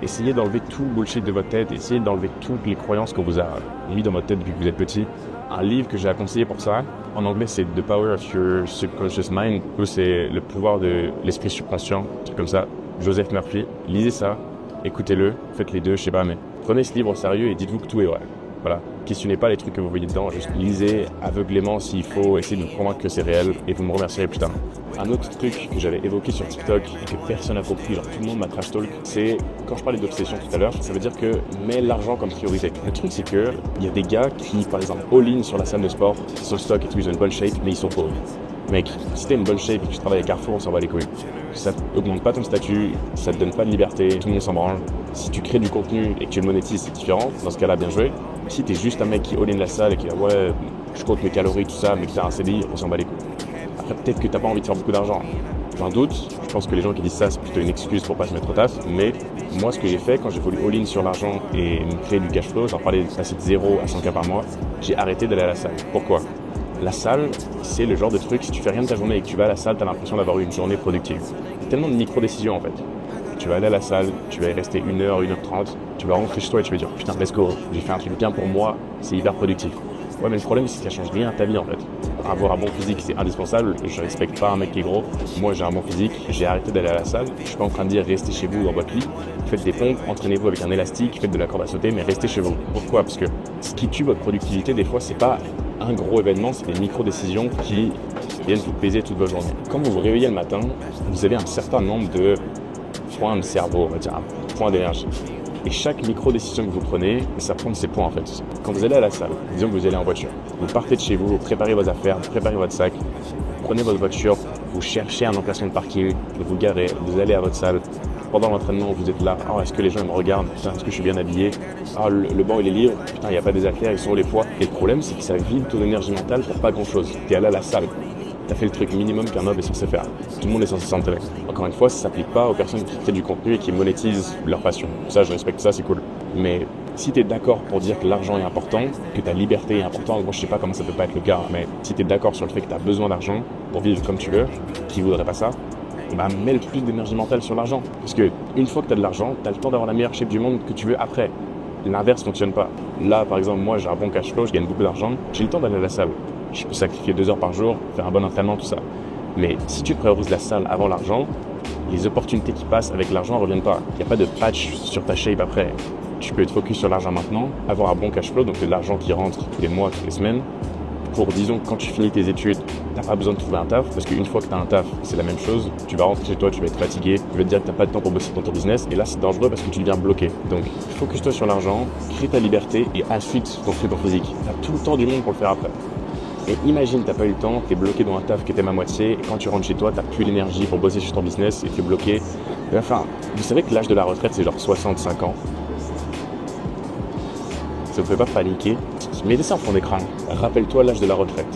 Essayez d'enlever tout le bullshit de votre tête, essayez d'enlever toutes les croyances qu'on vous a mis dans votre tête depuis que vous êtes petit. Un livre que j'ai à conseiller pour ça, en anglais c'est The Power of Your Subconscious Mind, ou c'est le pouvoir de l'esprit subconscient, un truc comme ça. Joseph Murphy, lisez ça, écoutez-le, faites les deux, je sais pas, mais prenez ce livre au sérieux et dites-vous que tout est vrai. Voilà, questionnez pas les trucs que vous voyez dedans, juste lisez aveuglément s'il faut, essayez de vous convaincre que c'est réel et vous me remercierez plus tard. Un autre truc que j'avais évoqué sur TikTok et que personne n'a compris, genre tout le monde m'a trash talk, c'est quand je parlais d'obsession tout à l'heure, ça veut dire que mets l'argent comme priorité. Le truc c'est que il y a des gars qui par exemple all-in sur la salle de sport, sur le stock et tout, ils ont une bonne shape mais ils sont pauvres. Mec, si t'as une bonne shape et que tu travailles à Carrefour, on s'en va les couilles. Ça augmente pas ton statut, ça te donne pas de liberté, tout le monde s'en branle. Si tu crées du contenu et que tu le monétises, c'est différent. Dans ce cas-là, bien joué. Si t'es juste un mec qui all-in la salle et qui ouais, je compte mes calories, tout ça, mais que t'as un CDI, on s'en bat les couilles. Après, peut-être que t'as pas envie de faire beaucoup d'argent. J'en doute. Je pense que les gens qui disent ça, c'est plutôt une excuse pour pas se mettre au taf. Mais moi, ce que j'ai fait quand j'ai voulu all-in sur l'argent et me créer du cash flow, j'en parlais de passer de 0 à 100K par mois, j'ai arrêté d'aller à la salle. Pourquoi ? La salle, c'est le genre de truc, si tu fais rien de ta journée et que tu vas à la salle, tu as l'impression d'avoir eu une journée productive. Il y a tellement de micro-décisions en fait. Tu vas aller à la salle, tu vas y rester 1h, 1h30, tu vas rentrer chez toi et tu vas dire putain, let's go, j'ai fait un truc bien pour moi, c'est hyper productif. Ouais, mais le problème, c'est que ça change rien à ta vie en fait. Avoir un bon physique, c'est indispensable. Je respecte pas un mec qui est gros. Moi, j'ai un bon physique, j'ai arrêté d'aller à la salle. Je suis pas en train de dire restez chez vous dans votre lit, faites des pompes, entraînez-vous avec un élastique, faites de la corde à sauter, mais restez chez vous. Pourquoi ? Parce que ce qui tue votre productivité, des fois, c'est pas un gros événement, c'est des micro-décisions qui viennent vous peser toute votre journée. Quand vous vous réveillez le matin, vous avez un certain nombre de points de cerveau, on va dire, un point d'énergie. Et chaque micro-décision que vous prenez, ça prend de ces points en fait. Quand vous allez à la salle, disons que vous allez en voiture, vous partez de chez vous, vous préparez vos affaires, vous préparez votre sac, vous prenez votre voiture, vous cherchez un emplacement de parking, vous garez, vous allez à votre salle. Pendant l'entraînement, vous êtes là, oh, est-ce que les gens me regardent, putain, est-ce que je suis bien habillé, ah, le banc il est libre, putain, il n'y a pas des affaires, ils sont où les poids. Et le problème, c'est que ça vide ton énergie mentale pour pas grand-chose. T'es allé à la salle. T'as fait le truc minimum qu'un homme est censé faire. Tout le monde est censé s'entraîner. Encore une fois, ça s'applique pas aux personnes qui créent du contenu et qui monétisent leur passion. Ça, je respecte ça, c'est cool. Mais si t'es d'accord pour dire que l'argent est important, que ta liberté est importante, moi je sais pas comment ça peut pas être le cas, mais si t'es d'accord sur le fait que t'as besoin d'argent pour vivre comme tu veux, qui voudrait pas ça, bah mets le plus d'énergie mentale sur l'argent. Parce que une fois que t'as de l'argent, t'as le temps d'avoir la meilleure shape du monde que tu veux après. L'inverse fonctionne pas. Là, par exemple, moi j'ai un bon cash flow, je gagne beaucoup d'argent, j'ai le temps d'aller à la salle. Je peux sacrifier 2 heures par jour, faire un bon entraînement, tout ça. Mais si tu priorises la salle avant l'argent, les opportunités qui passent avec l'argent ne reviennent pas. Il n'y a pas de patch sur ta shape après. Tu peux être focus sur l'argent maintenant, avoir un bon cash flow, donc de l'argent qui rentre tous les mois, toutes les semaines, pour, disons, quand tu finis tes études, t'as pas besoin de trouver un taf, parce qu'une fois que t'as un taf, c'est la même chose. Tu vas rentrer chez toi, tu vas être fatigué, tu vas te dire que t'as pas de temps pour bosser dans ton business, et là c'est dangereux parce que tu deviens bloqué. Donc, focus-toi sur l'argent, crée ta liberté, et ensuite construis ton physique. T'as tout le temps du monde pour le faire après. Et imagine, t'as pas eu le temps, t'es bloqué dans un taf qui t'aime à moitié, et quand tu rentres chez toi, t'as plus l'énergie pour bosser sur ton business, et t'es bloqué. Et enfin, vous savez que l'âge de la retraite, c'est genre 65 ans. Ça vous fait pas paniquer? Mettez ça en fond d'écran. Rappelle-toi l'âge de la retraite.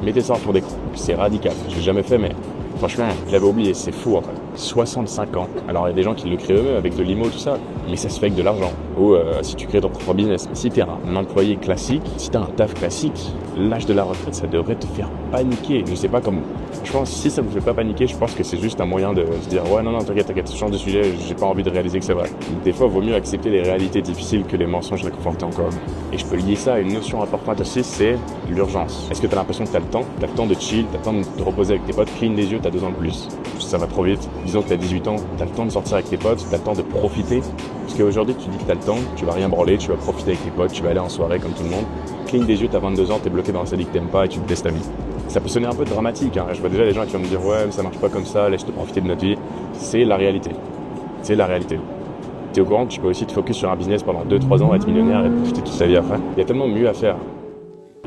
Mettez ça en fond d'écran. C'est radical. Je l'ai jamais fait, mais franchement, je l'avais oublié. C'est fou en fait. 65 ans. Alors il y a des gens qui le créent eux-mêmes avec de l'IMO, tout ça. Mais ça se fait avec de l'argent. Ou si tu crées ton propre business. Si t'es un employé classique, si t'as un taf classique, l'âge de la retraite, ça devrait te faire paniquer. Je sais pas comment. Je pense si ça vous fait pas paniquer, je pense que c'est juste un moyen de se dire ouais non t'inquiète, change de sujet, j'ai pas envie de réaliser que c'est vrai. Des fois, il vaut mieux accepter les réalités difficiles que les mensonges réconfortants encore. Et je peux lier ça à une notion importante aussi, c'est l'urgence. Est-ce que t'as l'impression que t'as le temps? T'as le temps de chill, t'as le temps de te reposer avec tes potes, cligne des yeux, t'as 2 ans de plus. Ça va trop vite. Disons que t'as 18 ans, t'as le temps de sortir avec tes potes, t'as le temps de profiter. Parce qu'aujourd'hui, tu dis que t'as le temps, tu vas rien branler, tu vas profiter avec tes potes, tu vas aller en soirée comme tout le monde. Cligne des yeux, t'as 22 ans, t'es bloqué dans un série que t'aimes pas et tu te baisses ta vie. Ça peut sonner un peu dramatique, hein. Je vois déjà des gens qui vont me dire ouais mais ça marche pas comme ça, laisse-te profiter de notre vie. C'est la réalité. C'est la réalité. T'es au courant que tu peux aussi te focus sur un business pendant 2-3 ans, être millionnaire et profiter toute ta vie après. Il y a tellement mieux à faire.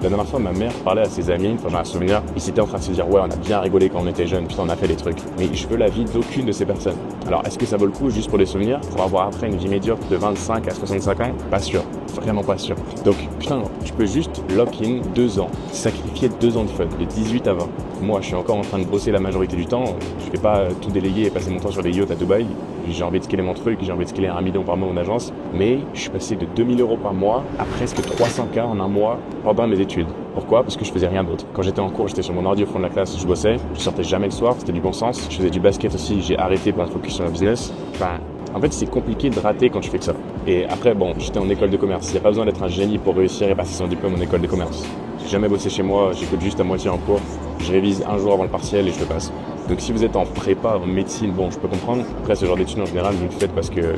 La dernière fois, ma mère parlait à ses amis, enfin j'ai un souvenir, ils étaient en train de se dire ouais on a bien rigolé quand on était jeunes, putain on a fait des trucs. Mais je veux la vie d'aucune de ces personnes. Alors est-ce que ça vaut le coup juste pour des souvenirs, pour avoir après une vie médiocre de 25 à 65 ans? Pas sûr, vraiment pas sûr. Donc putain, tu peux juste lock-in 2 ans, sacrifier 2 ans de fun, de 18 à 20. Moi je suis encore en train de bosser la majorité du temps, je vais pas tout déléguer et passer mon temps sur des yachts à Dubaï. J'ai envie de scaler mon truc, j'ai envie de scaler 1 million par mois mon agence, mais je suis passé de 2000 € par mois à presque 300K en un mois pendant mes études. Pourquoi? Parce que je faisais rien d'autre. Quand j'étais en cours, j'étais sur mon ordi au fond de la classe, je bossais, je sortais jamais le soir, c'était du bon sens. Je faisais du basket aussi, j'ai arrêté pour me focus sur le business. Enfin, en fait, c'est compliqué de rater quand tu fais que ça. Et après, bon, j'étais en école de commerce. Il n'y a pas besoin d'être un génie pour réussir et passer son diplôme en école de commerce. J'ai jamais bossé chez moi, j'écoute juste à moitié en cours. Je révise un jour avant le partiel et je le passe. Donc si vous êtes en prépa, en médecine, bon, je peux comprendre. Après, ce genre d'études en général, vous le faites parce que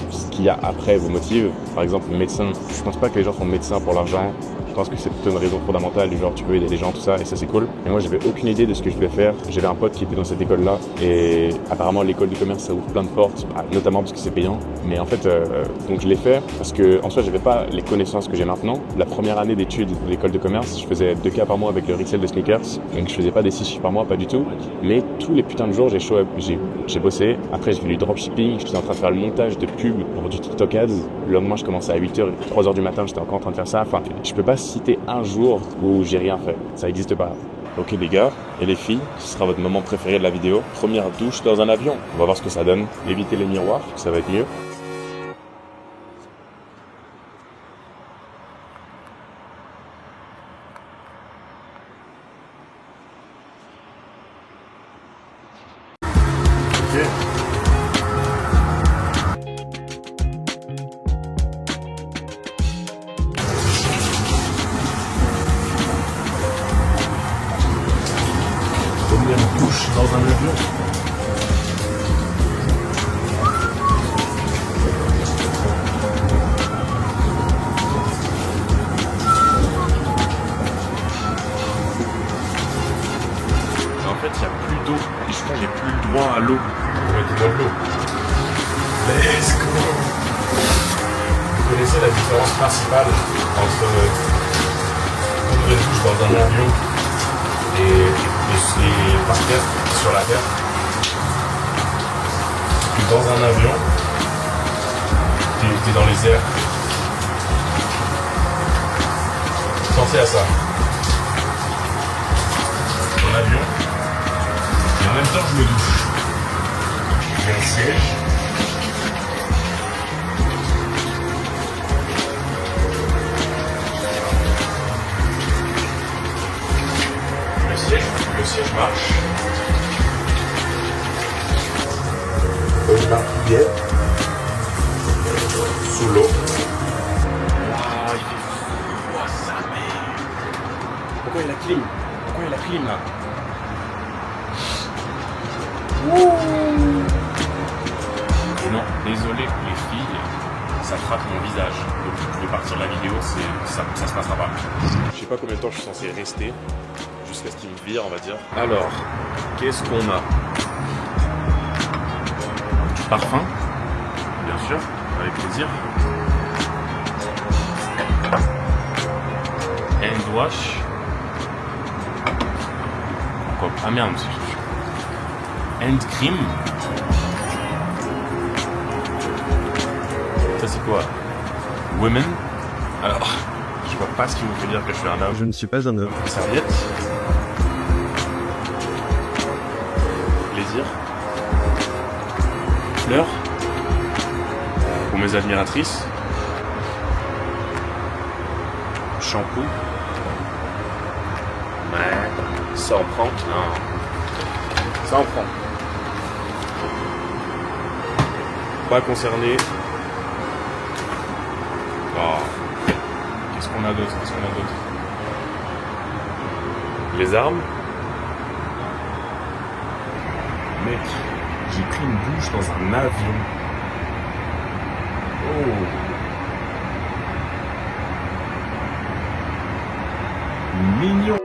ce qu'il y a après vous motive. Par exemple, le médecin, je pense pas que les gens font médecin pour l'argent. Je pense que c'est plutôt une raison fondamentale, du genre tu peux aider les gens, tout ça, et ça c'est cool. Et moi j'avais aucune idée de ce que je devais faire. J'avais un pote qui était dans cette école-là, et apparemment l'école de commerce ça ouvre plein de portes, notamment parce que c'est payant. Mais en fait, donc je l'ai fait parce que en soi j'avais pas les connaissances que j'ai maintenant. La première année d'études de l'école de commerce, je faisais 2K par mois avec le resell de sneakers, donc je faisais pas des 6 chiffres par mois, pas du tout. Mais tous les putains de jours j'ai bossé. Après j'ai fait du dropshipping, j'étais en train de faire le montage de pub pour du TikTok ads. Le lendemain je commençais à 8h, 3h du matin, j'étais encore en train de faire ça. Enfin, je peux pas citer un jour où j'ai rien fait. Ça n'existe pas. Ok les gars et les filles, ce sera votre moment préféré de la vidéo. Première douche dans un avion. On va voir ce que ça donne. Évitez les miroirs, ça va être mieux. Ok. Première douche dans un avion. En fait, il n'y a plus d'eau. Et je crois que j'ai plus le droit à l'eau. On va être dans l'eau. Let's go! Vous connaissez la différence principale entre prendre une douche dans un avion et par terre, sur la terre? Que dans un avion, t'es dans les airs. Pensez à ça. Dans l'avion, et en même temps je me douche. J'ai un siège. Le siège marche. On a bien sous l'eau. Waouh, il fait froid sa mère. Pourquoi il y a la clim? Pourquoi il y a la clim là? Ouh. Non, désolé les filles, ça frappe mon visage. Donc je vais partir de la vidéo, ça se passera pas. Je sais pas combien de temps je suis censé rester, jusqu'à ce qu'il me vire, on va dire. Alors, qu'est-ce qu'on a? Du parfum, bien sûr, avec plaisir. Hand wash. Quoi? Ah merde, hand cream. Ça c'est quoi? Women. Alors, je vois pas ce qui vous fait dire que je suis un homme. Je ne suis pas un homme. Serviette. Plaisir. Fleurs. Pour mes admiratrices. Shampoo. Ouais. Ça en prend. Non. Ça en prend. Pas concerné. Oh. Qu'est-ce qu'on a d'autre? Les armes. Mec, j'ai pris une douche dans un avion. Oh. Mignon.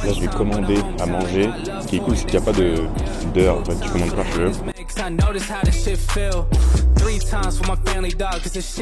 Là, je vais commander à manger. Ce qui est cool, c'est qu'il n'y a pas d'heure. En fait, tu commandes quand tu veux.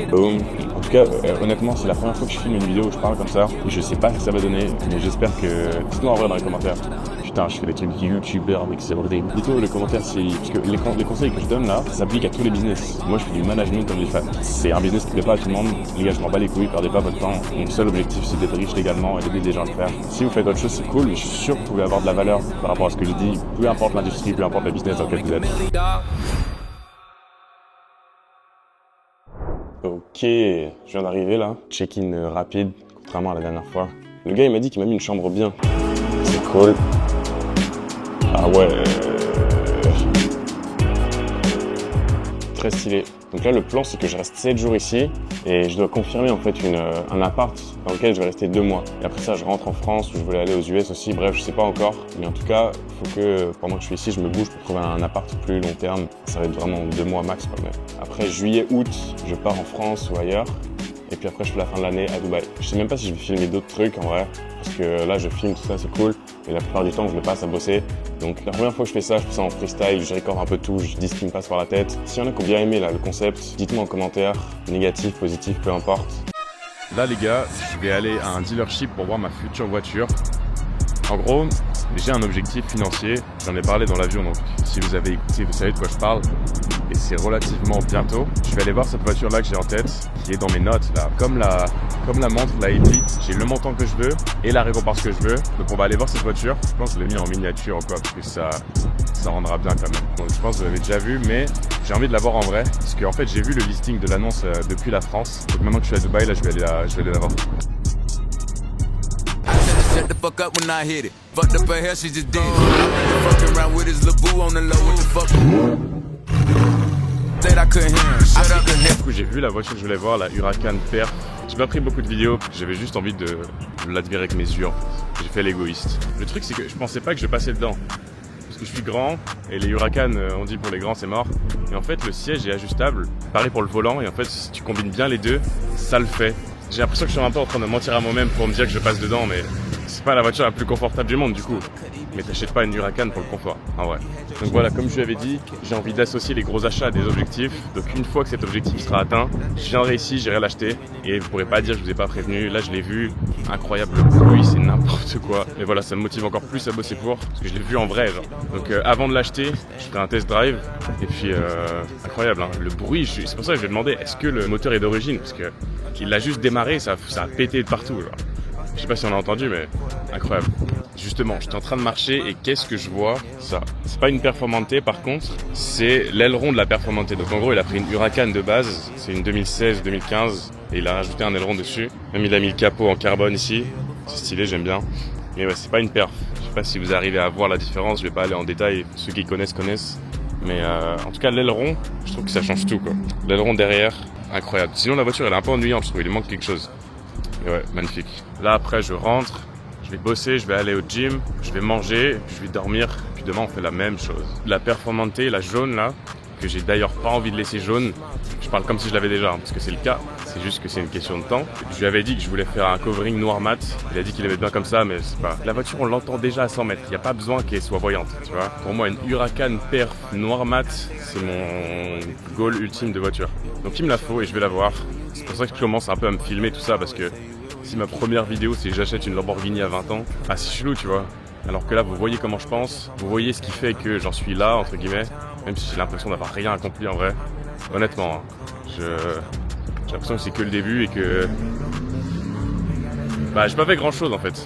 Boom. En tout cas, honnêtement, c'est la première fois que je filme une vidéo où je parle comme ça. Je sais pas ce que ça va donner, mais j'espère que... Dites-moi en vrai dans les commentaires. Putain, je fais des trucs youtubeurs avec ces bordées. Dites-moi dans les commentaires si... Parce que les conseils que je donne là, ça s'applique à tous les business. Moi, je fais du management comme les femmes. C'est un business qui plaît pas à tout le monde. Les gars, je m'en bats les couilles, perdez pas votre temps. Mon seul objectif, c'est d'être riche légalement et d'aider des gens à le faire. Si vous faites autre chose, c'est cool, mais je suis sûr que vous pouvez avoir de la valeur par rapport à ce que je dis. Peu importe l'industrie, peu importe le business dans lequel vous êtes. Ok, je viens d'arriver là. Check-in rapide, contrairement à la dernière fois. Le gars il m'a dit qu'il m'a mis une chambre bien. C'est cool. Ah ouais. Très stylé. Donc là le plan c'est que je reste 7 jours ici et je dois confirmer en fait un appart dans lequel je vais rester 2 mois. Et après ça je rentre en France ou je voulais aller aux US aussi, bref je sais pas encore. Mais en tout cas il faut que pendant que je suis ici je me bouge pour trouver un appart plus long terme. Ça va être vraiment 2 mois max quand même. Après juillet, août je pars en France ou ailleurs. Et puis après je fais la fin de l'année à Dubaï. Je sais même pas si je vais filmer d'autres trucs en vrai. Parce que là je filme tout ça, c'est cool. Et la plupart du temps je le passe à bosser. Donc la première fois que je fais ça en freestyle, je recorde un peu tout, je dis ce qui me passe par la tête. S'il y en a qui ont bien aimé là, le concept, dites-moi en commentaire, négatif, positif, peu importe. Là les gars, je vais aller à un dealership pour voir ma future voiture. En gros, j'ai un objectif financier, j'en ai parlé dans l'avion, donc si vous avez écouté, vous savez de quoi je parle. Et c'est relativement bientôt. Je vais aller voir cette voiture-là que j'ai en tête, qui est dans mes notes là. Comme la montre, la Elite, j'ai le montant que je veux et la récompense que je veux. Donc on va aller voir cette voiture. Je pense que je l'ai mis en miniature ou quoi, parce que ça rendra bien quand même. Donc je pense que vous l'avez déjà vu, mais j'ai envie de la voir en vrai. Parce qu'en fait, j'ai vu le listing de l'annonce depuis la France. Donc maintenant que je suis à Dubaï, là, je vais aller la voir. Shut the fuck up when I hit it. Fucked up her hair, she just did it. Fucking around with his little boo on the low. What the fuck? Said I couldn't hear him. Shut up and Du coup, j'ai vu la voiture que je voulais voir, la Huracan Perf. J'ai pas pris beaucoup de vidéos, j'avais juste envie de l'admirer avec mes yeux en fait. J'ai fait l'égoïste. Le truc, c'est que je pensais pas que je passais dedans. Parce que je suis grand, et les Huracan, on dit pour les grands, c'est mort. Et en fait, le siège est ajustable. Pareil pour le volant, et en fait, si tu combines bien les deux, ça le fait. J'ai l'impression que je suis un peu en train de mentir à moi-même pour me dire que je passe dedans, mais c'est pas la voiture la plus confortable du monde du coup. Mais t'achètes pas une Huracan pour le confort, en vrai. Donc voilà, comme je lui avais dit, j'ai envie d'associer les gros achats à des objectifs. Donc une fois que cet objectif sera atteint, je viendrai ici, j'irai l'acheter. Et vous pourrez pas dire que je vous ai pas prévenu. Là je l'ai vu, incroyable bruit, c'est n'importe quoi. Et voilà, ça me motive encore plus à bosser pour, parce que je l'ai vu en vrai genre. Donc avant de l'acheter, je ferai un test drive. Et puis incroyable, hein. Le bruit, c'est pour ça que je lui ai demandé, est-ce que le moteur est d'origine? Parce que il a juste démarré, ça a pété de partout genre. Je sais pas si on a entendu, mais incroyable. Justement, j'étais en train de marcher et qu'est-ce que je vois? Ça. C'est pas une Performante par contre, c'est l'aileron de la Performante. Donc en gros, il a pris une Huracan de base, c'est une 2016-2015 et il a rajouté un aileron dessus. Même il a mis le capot en carbone ici. C'est stylé, j'aime bien. Mais ouais, c'est pas une perf. Je sais pas si vous arrivez à voir la différence, je vais pas aller en détail, ceux qui connaissent. Mais en tout cas, l'aileron, je trouve que ça change tout quoi. L'aileron derrière, incroyable. Sinon la voiture elle est un peu ennuyante, je trouve, il manque quelque chose. Et ouais, magnifique. Là après je rentre, je vais bosser, je vais aller au gym, je vais manger, je vais dormir. Puis demain on fait la même chose. La Performante, la jaune là, que j'ai d'ailleurs pas envie de laisser jaune, je parle comme si je l'avais déjà, hein, parce que c'est le cas, c'est juste que c'est une question de temps. Je lui avais dit que je voulais faire un covering noir mat, il a dit qu'il aimait bien comme ça, mais c'est pas... La voiture on l'entend déjà à 100 mètres, il n'y a pas besoin qu'elle soit voyante, tu vois. Pour moi une Huracan Perf noir mat, c'est mon goal ultime de voiture. Donc il me la faut et je vais la voir. C'est pour ça que je commence un peu à me filmer tout ça, parce que si ma première vidéo c'est j'achète une Lamborghini à 20 ans, ah c'est chelou tu vois. Alors que là vous voyez comment je pense, vous voyez ce qui fait que j'en suis là entre guillemets, même si j'ai l'impression d'avoir rien accompli en vrai. Honnêtement, hein, j'ai l'impression que c'est que le début et que... Bah j'ai pas fait grand chose en fait.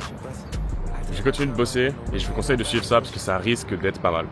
Je continue de bosser et je vous conseille de suivre ça parce que ça risque d'être pas mal.